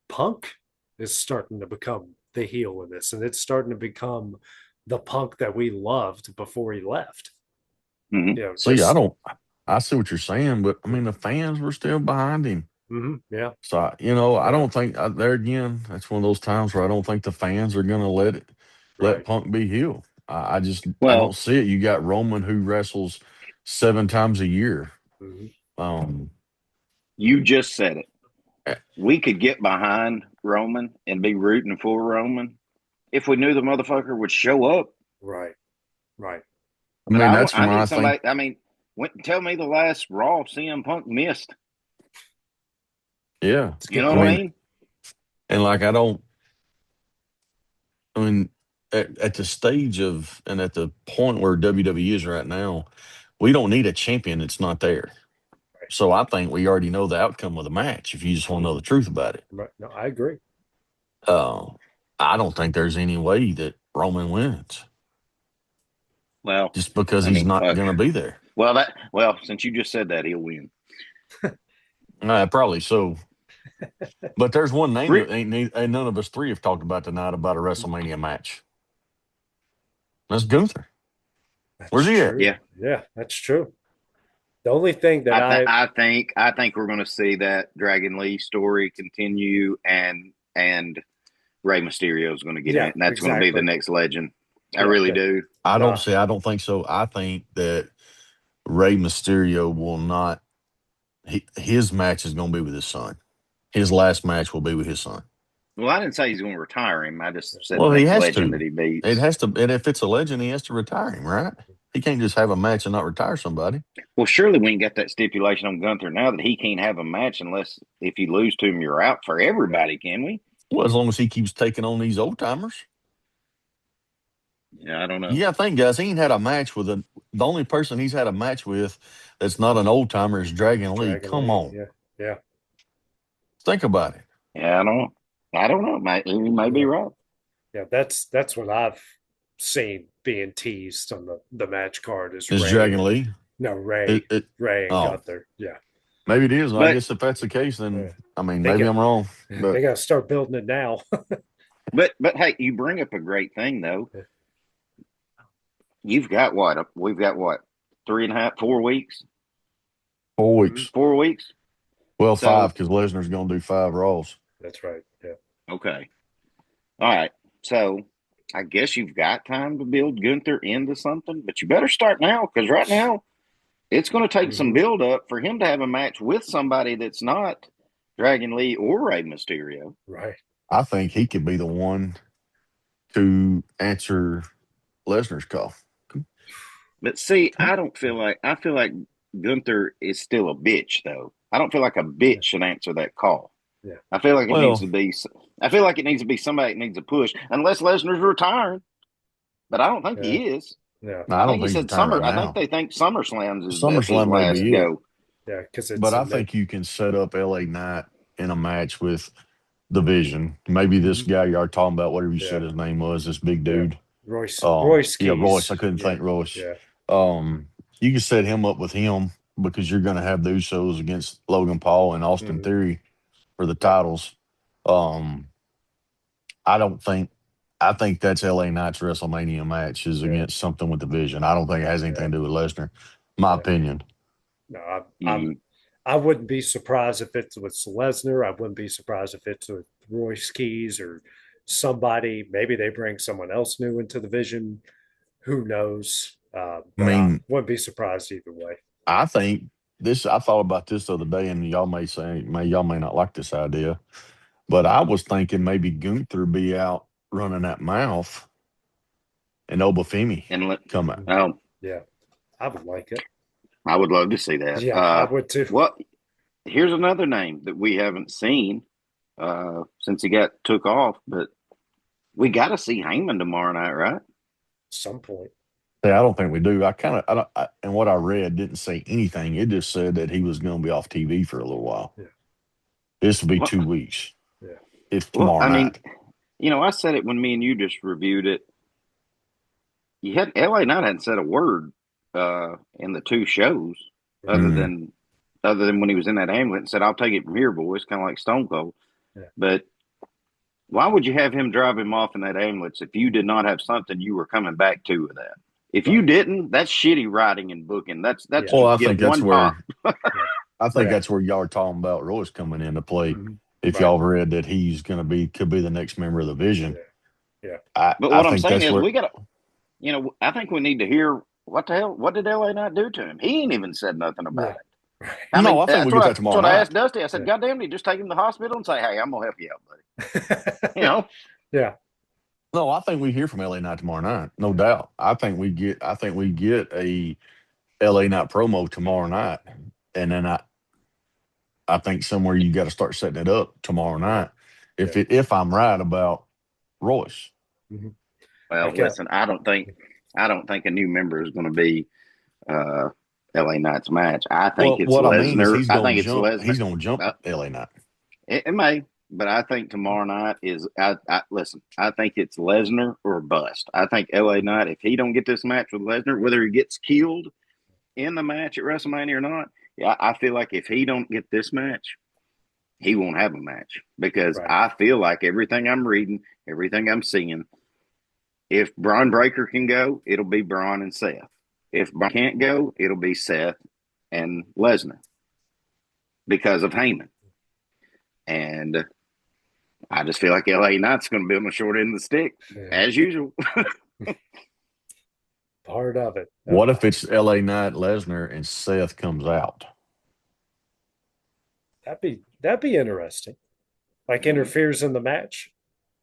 Punk is starting to become the heel in this, and it's starting to become the Punk that we loved before he left. See, I see what you're saying, but I mean, the fans were still behind him. Yeah. So, I don't think there again, that's one of those times where I don't think the fans are going to let Punk be heel. I don't see it. You got Roman who wrestles 7 times a year. You just said it. We could get behind Roman and be rooting for Roman if we knew the motherfucker would show up. Right. I mean, that's why I think. I mean, tell me the last Raw CM Punk missed. Yeah. You know what I mean? And at the stage of, and at the point where WWE is right now, we don't need a champion that's not there. Right. So I think we already know the outcome of the match if you just want to know the truth about it. Right. No, I agree. I don't think there's any way that Roman wins. Well, just because he's not going to be there. Well, since you just said that, he'll win. Probably so. But there's one name that ain't none of us three have talked about tonight about a WrestleMania match. That's Gunther. Where's he at? Yeah, that's true. The only thing that I think we're going to see that Dragon Lee story continue, and Rey Mysterio is going to get in, and that's going to be the next legend. I really do. I don't think so. I think that Rey Mysterio will not. His match is going to be with his son. His last match will be with his son. Well, I didn't say he's going to retire him. I just said he has legend to. That he beats. It has to, and if it's a legend, he has to retire him, right? He can't just have a match and not retire somebody. Well, surely we ain't got that stipulation on Gunther now that he can't have a match unless if you lose to him, you're out for everybody, can we? Well, as long as he keeps taking on these old timers. Yeah, I don't know. Yeah, I think, guys, he ain't had a match with the only person he's had a match with that's not an old timer is Dragon Lee. Come on. Yeah. Think about it. Yeah, I don't know. He may be right. Yeah, that's what I've seen being teased on the match card is Ray. Dragon Lee? No, Ray. Ray and Gunther. Yeah. Maybe it is. I guess if that's the case, then I mean, maybe I'm wrong. But they got to start building it now. But hey, you bring up a great thing though. You've got what? We've got what? 3.5, 4 weeks. 4 weeks. 4 weeks. Well, 5 because Lesnar's going to do 5 Raws. That's right. Yeah. Okay. All right. So I guess you've got time to build Gunther into something, but you better start now because right now it's going to take some build up for him to have a match with somebody that's not Dragon Lee or Rey Mysterio. Right. I think he could be the one to answer Lesnar's call. But see, I feel like Gunther is still a bitch, though. I don't feel like a bitch should answer that call. Yeah. I feel like it needs to Well, be. I feel like it needs to be somebody that needs a push, unless Lesnar's retiring. But I don't think Yeah. he is. Yeah. no, I I don't think he think he's said retiring right Summer. I think now. they think SummerSlam's his SummerSlam may last be it, go. Yeah. Because it's but I think you can set up LA Knight in a match with Division. Maybe this Mhm. guy you are talking about, whatever you said Yeah. his name was, this big Yeah. dude. Royce Yeah, Royce. Keys. I couldn't Yeah. think Royce. Yeah. You can set him up with him because you're going to have those shows against Logan Paul and Austin Mhm. Theory for the Yeah. titles. Um, I don't think. I think that's LA Knight's WrestleMania match is Yeah. against something with Division. I don't think it has anything Yeah. to do with Lesnar. My Yeah. opinion. No, Mm, I wouldn't be surprised if it's with Lesnar. I wouldn't be surprised if it's with Royce Keys or somebody. Maybe they bring someone else new into the vision. Who knows? I But I mean, wouldn't be surprised either way. I think this. I thought about this the other day, and y'all may not like this idea, but I was thinking maybe Gunther be out running that mouth and Obafemi and come out. oh, Yeah, I would like it. I would love to see that. Yeah, I would too. Well, here's another name that we haven't seen since he got took off, but we got to see Heyman tomorrow night, right? Some point. Yeah, I don't think we do. And what I read didn't say anything. It just said that he was going to be off TV for a little while. Yeah. This will be Well, 2 weeks. Yeah. It's well, tomorrow I mean, night. I said it when me and you just reviewed it. You had LA Knight hadn't said a word in the two shows other Mhm. than when he was in that ambulance and said, "I'll take it from here, boys," kind of like Stone Cold. Yeah. But why would you have him drive him off in that ambulance if you did not have something you were coming back to with that? If you didn't, that's shitty writing and booking. That's Yeah. Well, you I get think that's one pop. where I think Yeah. that's where y'all are talking about Royce coming into play. Mhm. If Right. y'all read that he's going to could be the next member of the Vision. Yeah. But I what I'm think saying that's is, where we got to. I think we need to hear what the hell. What did LA not do to him? He ain't even said nothing about it. I No, mean, I think we that's get that that's tomorrow what I night. asked Dusty. I said, Yeah. "God damn it, just take him to the hospital and say, hey, I'm gonna help you out, buddy." Yeah. No, I think we hear from LA Knight tomorrow night, no doubt. I think we get a LA Knight promo tomorrow night, and then I think somewhere you got to start setting it up tomorrow night. If I'm right about Royce. Mhm. Well, Like, listen, I don't think a new member is going to be LA Knight's match. I think Well, it's what I mean is Lesnar. he's I gonna think it's jump. Lesnar. He's gonna jump Uh, LA Knight. it may, but I think tomorrow night is. Listen. I think it's Lesnar or bust. I think LA Knight, if he don't get this match with Lesnar, whether he gets killed in the match at WrestleMania or not, yeah, I feel like if he don't get this match, he won't have a match because Right. I feel like everything I'm reading, everything I'm seeing, if Braun Breaker can go, it'll be Braun and Seth. If Braun can't go, it'll be Seth and Lesnar because of Heyman. And I just feel like LA Knight's going to be on the short end of the stick as usual. Part of it. What if it's LA Knight, Lesnar, and Seth comes out? That'd be interesting. Like interferes in the match.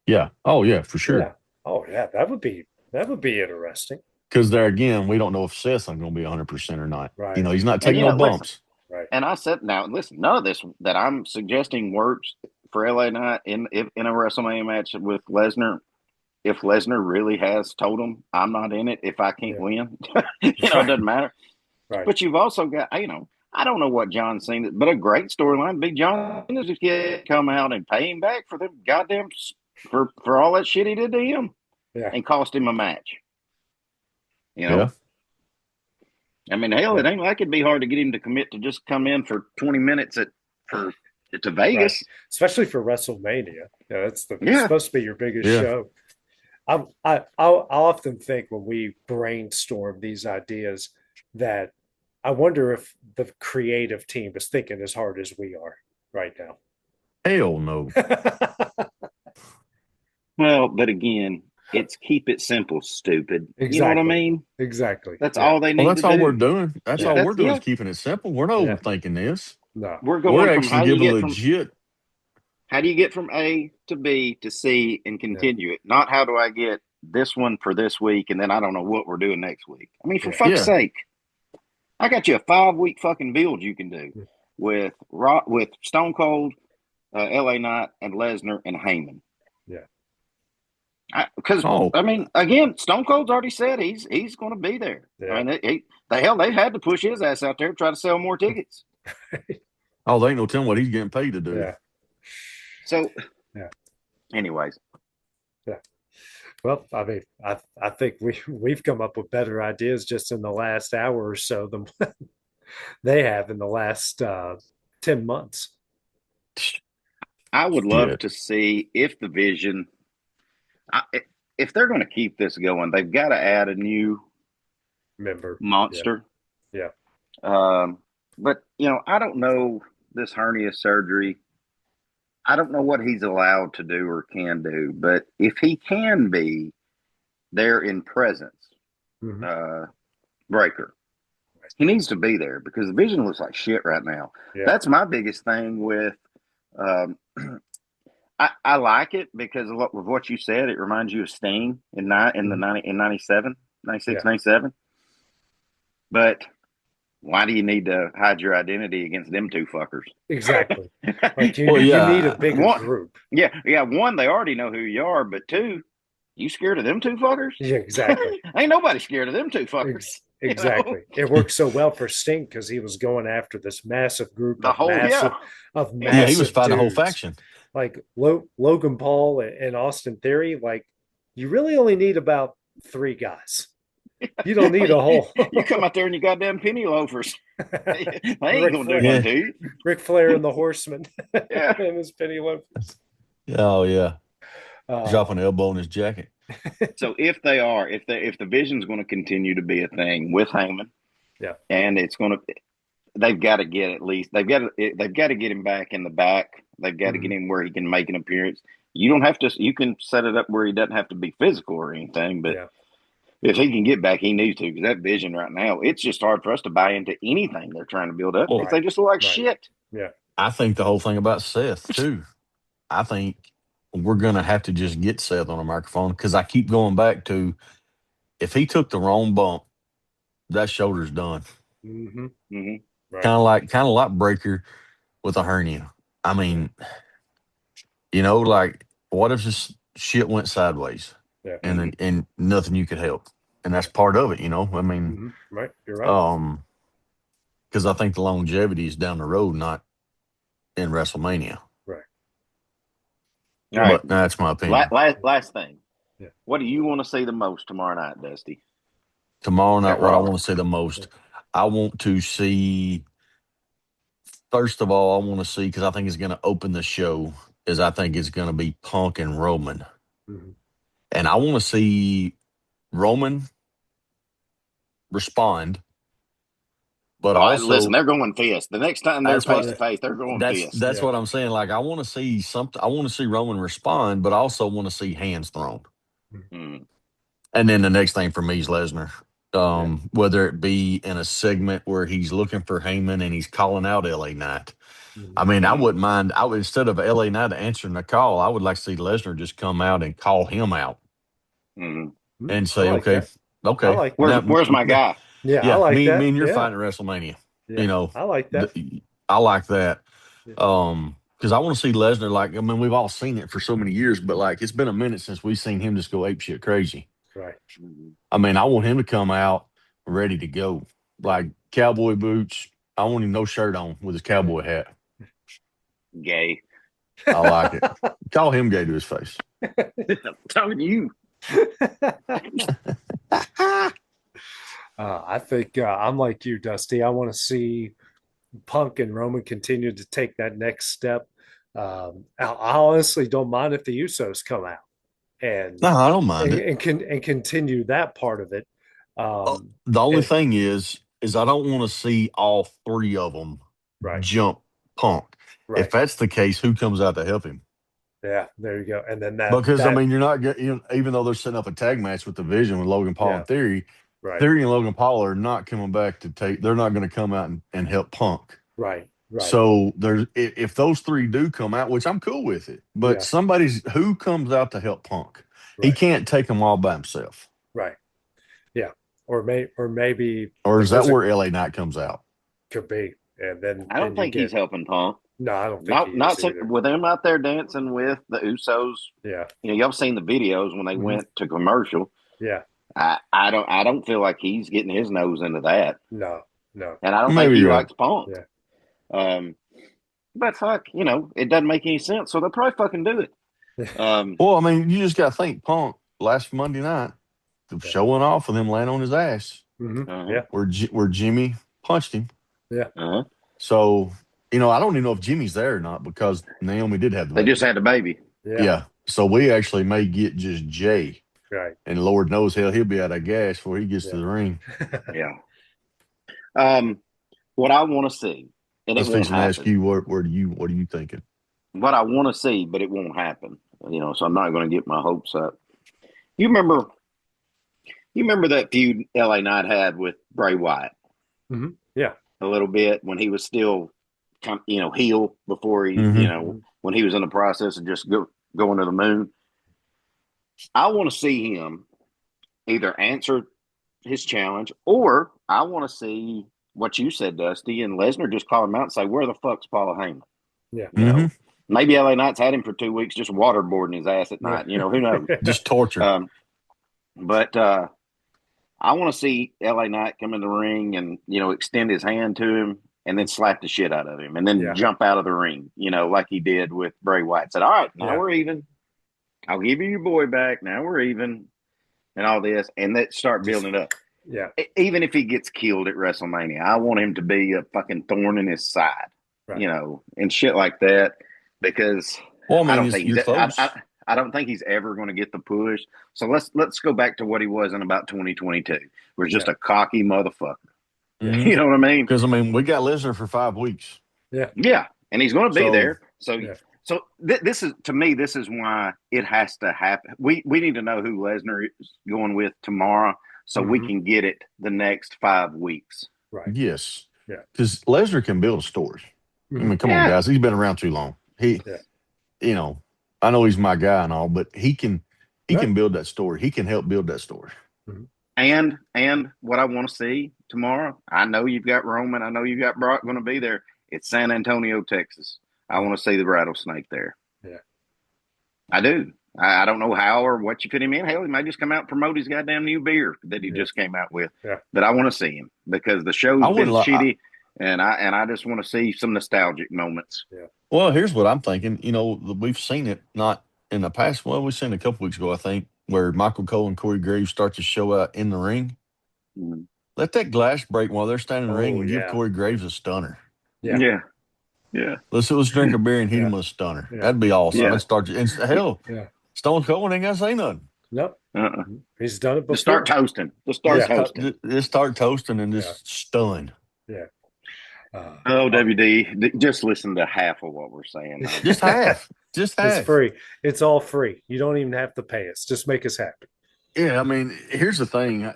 Yeah. Oh yeah, for sure. Yeah. Oh yeah, that would be interesting. Because there again, we don't know if Seth's going to be 100% or not. Right. He's not taking no bumps. Right. And I said, now listen, none of this that I'm suggesting works for LA Knight in a WrestleMania match with Lesnar. If Lesnar really has told him, I'm not in it if I can't win, it doesn't matter. Right. But you've also got, I don't know what John Cena, but a great storyline be John Cena just come out and pay him back for the goddamn for all that shit he did to him, and cost him a match. Yeah. I mean, hell, it ain't like it'd be hard to get him to commit to just come in for 20 minutes to Vegas, right. Especially for WrestleMania. Yeah, it's supposed to be your biggest show. I often think when we brainstorm these ideas that I wonder if the creative team is thinking as hard as we are right now. Hell no. Well, but again, it's keep it simple, stupid. Exactly. You know what I mean? Exactly. That's all they need to do. That's all we're doing. That's all we're doing is keeping it simple. We're not overthinking this. No. We're actually giving legit. How do you get from A to B to C and continue it? Not how do I get this one for this week and then I don't know what we're doing next week. I mean, for fuck's sake. I got you a 5-week fucking build you can do with Stone Cold, LA Knight, and Lesnar and Heyman. Yeah. Because I mean, again, Stone Cold's already said he's going to be there. Yeah. I mean, they had to push his ass out there to try to sell more tickets. Oh, they ain't no telling what he's getting paid to do. Yeah. So, yeah. Anyways. Yeah. Well, I mean, I think we've come up with better ideas just in the last hour or so than they have in the last 10 months. I would love to see if the Vision, if they're going to keep this going, they've got to add a new member monster. Yeah. But, I don't know this hernia surgery. I don't know what he's allowed to do or can do, but if he can be there in presence, Breaker, he needs to be there because the Vision looks like shit right now. Yeah. That's my biggest thing with, I like it because of what you said. It reminds you of Sting in 97, 96, 97. But why do you need to hide your identity against them two fuckers? Exactly. Like you need a bigger group. Yeah. One, they already know who you are, but two, you scared of them two fuckers? Yeah, exactly. Ain't nobody scared of them two fuckers. Exactly. It worked so well for Sting because he was going after this massive group he was fighting a whole faction. Like Logan Paul and Austin Theory. Like, you really only need about 3 guys. You don't need a whole. You come out there and you goddamn penny loafers. They ain't gonna do nothing to you. Ric Flair and the Horsemen. Yeah, and his penny loafers. Oh yeah, dropping an elbow in his jacket. So if the Vision's going to continue to be a thing with Heyman, and they've got to get they've got to get him back in the back. They've got to get him where he can make an appearance. You can set it up where he doesn't have to be physical or anything, but. If he can get back, he needs to, because that Vision right now, it's just hard for us to buy into anything they're trying to build up because they just look like shit. Yeah. I think the whole thing about Seth, too. I think we're going to have to just get Seth on a microphone because I keep going back to if he took the wrong bump, that shoulder's done. Mm-hmm. Mm-hmm. Right. Kind of like Breaker with a hernia. I mean, like what if this shit went sideways? Yeah. And nothing you could help. And that's part of it, I mean, right. You're right. Because I think the longevity is down the road, not in WrestleMania. Right. All right. But that's my opinion. Last thing. Yeah. What do you want to see the most tomorrow night, Dusty? Tomorrow night, what I want to see the most, I want to see. First of all, I want to see, because I think it's going to open the show, is I think it's going to be Punk and Roman. Mm-hmm. And I want to see Roman respond, but also listen, they're going fist. The next time they're face to face, they're going fist. That's what I'm saying. Like, I want to see something. I want to see Roman respond, but I also want to see hands thrown. Mm-hmm. And then the next thing for me is Lesnar. Whether it be in a segment where he's looking for Heyman and he's calling out LA Knight. Mm-hmm. I mean, I wouldn't mind. Instead of LA Knight answering the call, I would like to see Lesnar just come out and call him out. Mm-hmm. And say, okay. Like where's my guy? Yeah, I like that. Me and you're fighting at WrestleMania. Yeah, I like that. I like that. Because I want to see Lesnar. Like, I mean, we've all seen it for so many years, but like, it's been a minute since we've seen him just go apeshit crazy. Right. I mean, I want him to come out ready to go, like cowboy boots. I want him no shirt on with his cowboy hat. Gay. I like it. Call him gay to his face. I'm talking to you. I think I'm like you, Dusty. I want to see Punk and Roman continue to take that next step. I honestly don't mind if the Usos come out, and no, I don't mind it, and continue that part of it. The only thing is I don't want to see all 3 of them jump Punk. Right. If that's the case, who comes out to help him? Yeah, there you go. And then I mean, you're not getting, even though they're setting up a tag match with the Vision with Logan Paul and Theory, Theory and Logan Paul are not coming back they're not going to come out and help Punk. Right. So if those 3 do come out, which I'm cool with it, but who comes out to help Punk? Right. He can't take them all by himself. Right. Yeah. or maybe Or is that there's a- where LA Knight comes out? could be, and then I don't then you think he's get helping Punk. no, I don't think he Not is either. with him out there dancing with the Usos. Yeah, Y'all seen the videos when they Mhm. went to commercial. yeah, I don't feel like he's getting his nose into that, no. and I don't Maybe think he you're right. likes Punk. Yeah. But fuck, it doesn't make any sense, so they'll probably fucking do it. Well, I mean, you just got to think Punk last Monday night, showing off of them laying on his ass Yeah, where Jimmy punched him. Uh-huh. So, I don't even know if Jimmy's there or not because Naomi did have the They baby. just had a baby. Yeah. So we actually may get just Jay. Right. And Lord knows hell he'll be out of gas before he gets to the ring. Yeah. What I want to see, and I was it won't fixing to ask happen. you what are you thinking? What I want to see, but it won't happen. So I'm not going to get my hopes up. You remember that feud LA Knight had with Bray Wyatt? Mhm. Yeah. A little bit when he was still, heel before he, when he was in the process of just going to the moon. I want to see him either answer his challenge, or I want to see what you said, Dusty, and Lesnar just call him out and say, "Where the fuck's Paul Heyman?" Yeah. Maybe LA Knight's had him for 2 weeks, just waterboarding his ass at night. Who knows? Just torture. But I want to see LA Knight come in the ring and extend his hand to him and then slap the shit out of him and then jump out of the ring, like he did with Bray Wyatt. Said, "All right, now we're even. I'll give you your boy back. Now we're even," and all this, and that start building up. Yeah. Even if he gets killed at WrestleMania, I want him to be a fucking thorn in his side, and shit like that. Because I don't think I don't think he's ever going to get the push. So let's go back to what he was in about 2022. We're just a cocky motherfucker. Mhm. You know what I mean? Because we got Lesnar for 5 weeks. Yeah, and he's going to be there. So Yeah. So this is, to me, this is why it has to happen. We need to know who Lesnar is going with tomorrow, so we can get it the next 5 weeks. Right. Yes. Yeah. Because Lesnar can build a story. I mean, come on, guys. He's been around too long. I know he's my guy and all, but he can build that story. He can help build that story. And what I want to see tomorrow, I know you've got Roman. I know you've got Brock going to be there. It's San Antonio, Texas. I want to see the rattlesnake there. Yeah. I do. I don't know how or what you fit him in. Hell, he may just come out and promote his goddamn new beer that he just came out with. Yeah. But I want to see him because the show's been shitty, and I just want to see some nostalgic moments. Yeah. Well, here's what I'm thinking. We've seen it not in the past. Well, we've seen it a couple weeks ago, I think, where Michael Cole and Corey Graves start to show out in the ring. Mm-hmm. Let that glass break while they're standing in the ring and give Corey Graves a stunner. Yeah. Let's drink a beer and hit him with a stunner. Yeah. That'd be awesome. Yeah. Let's start. And hell, Stone Cold ain't got to say nothing. Nope. Uh-uh. He's done it before. Just start toasting. Just start toasting and just stun. Yeah. WD, just listen to half of what we're saying. Just half. Just half. It's free. It's all free. You don't even have to pay us. Just make us happy. Yeah, I mean, here's the thing,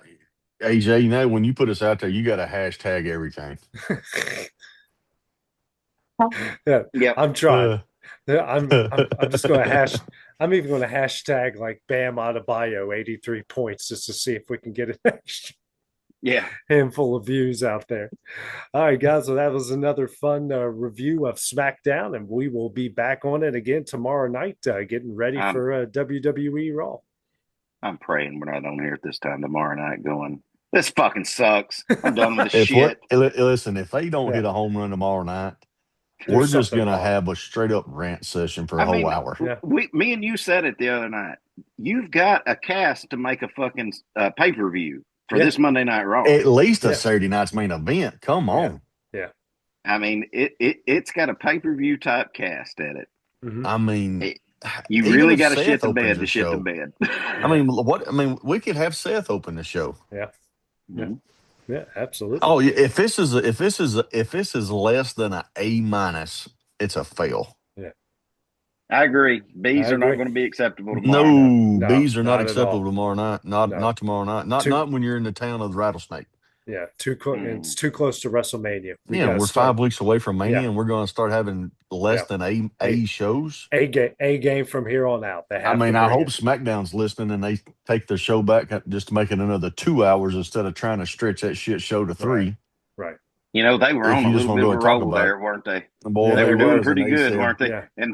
AJ. When you put us out there, you got to hashtag everything. Yeah. I'm trying. I'm just going to I'm even going to hashtag like Bam Adebayo 83 points just to see if we can get an extra handful of views out there. All right, guys. So that was another fun review of SmackDown, and we will be back on it again tomorrow night, getting ready for WWE Raw. I'm praying we're not on here at this time tomorrow night going, this fucking sucks. I'm done with this shit. Listen, if they don't hit a home run tomorrow night, we're just going to have a straight up rant session for a whole hour. Me and you said it the other night. You've got a cast to make a fucking pay-per-view for this Monday Night Raw. At least a Saturday night's main event. Come on. Yeah. I mean, it's got a pay-per-view type cast at it. Mm-hmm. I mean, you really got to shit the bed to shit the bed. I mean, we could have Seth open the show. Yeah. Mm-hmm. Yeah, absolutely. Oh, if this is less than an A-, it's a fail. Yeah, I agree. Bees are not going to be acceptable tomorrow night. No, bees are not acceptable tomorrow night. Not tomorrow night. Not when you're in the town of the rattlesnake. Yeah, it's too close to WrestleMania. Yeah, gotta we're start 5 weeks away from Mania, Yeah. and we're going to start having less Yeah. than A- A shows. a game from here on out. They I have to mean, I bring hope it. SmackDown's listening and they take the show back just to make it another 2 hours instead of trying to stretch that shit show to 3. Right. You know, they were If on a you just little want bit to of go a and talk roll about there, it, weren't they? boy, Yeah, They they were doing was, and pretty they good, said, weren't they? Yeah. And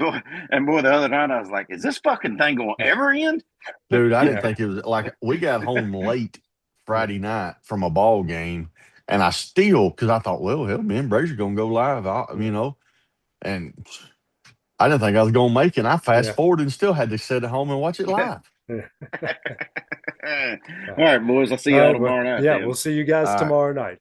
boy, the other night I was like, "Is this fucking thing going to ever end?" dude, I didn't Yeah. think it was like we got home late Friday night from a ball game, and I still because I thought, well, hell, me and Brazier gonna go live, and I didn't think I was gonna make it. I fast Yeah. forwarded and still had to sit at home and watch it live. All right, boys. I'll see All y'all right, well, tomorrow night. yeah, then. we'll see you guys All right. tomorrow night.